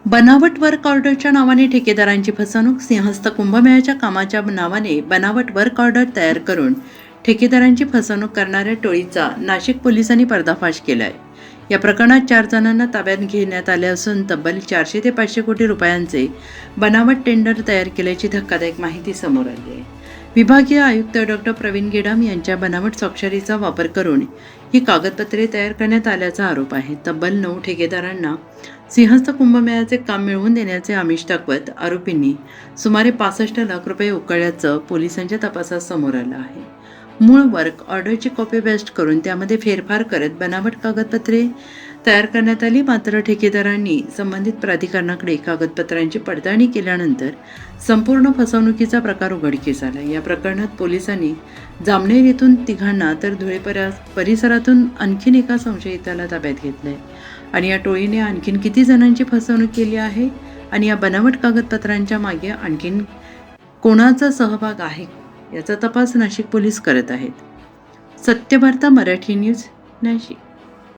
बनावट वर्क ऑर्डरच्या नावाने ठेकेदारांची फसवणूक. सिंहस्थ कुंभमेळ्याच्या कामाच्या नावाने बनावट वर्क ऑर्डर तयार करून ठेकेदारांची फसवणूक करणाऱ्या टोळीचा नाशिक पोलिसांनी पर्दाफाश केला आहे. या प्रकरणात 4 जणांना ताब्यात घेण्यात आले असून तब्बल 400 ते 500 कोटी रुपयांचे बनावट टेंडर तयार केल्याची धक्कादायक माहिती समोर आली आहे. विभागीय आयुक्त डॉ. प्रवीण गेडाम यांच्या बनावट स्वाक्षरीचा वापर करून ही कागदपत्रे तयार करण्यात आल्याचा आरोप आहे. तब्बल 9 ठेकेदारांना सिंहस्थ कुंभमेळ्याचे काम मिळवून देण्याचे आमिष दाखवत आरोपींनी सुमारे 65 लाख रुपये उकळल्याचं पोलिसांच्या तपासात समोर आलं आहे. मूळ वर्क ऑर्डरची कॉपी पेस्ट करून त्यामध्ये फेरफार करत बनावट कागदपत्रे तयार करण्यात आली. मात्र ठेकेदारांनी संबंधित प्राधिकरणाकडे कागदपत्रांची पडताळणी केल्यानंतर संपूर्ण फसवणुकीचा प्रकार उघडकीस आला. या प्रकरणात पोलिसांनी जामनेर येथून 3 तर धुळे परिसरातून आणखीन एका संशयिताला ताब्यात घेतलंय. आणि या टोळीने आणखीन किती जणांची फसवणूक केली आहे आणि या बनावट कागदपत्रांच्या मागे आणखीन कोणाचा सहभाग आहे याचा तपास नाशिक पोलीस करत आहेत. सत्यवार्ता मराठी न्यूज, नाशिक.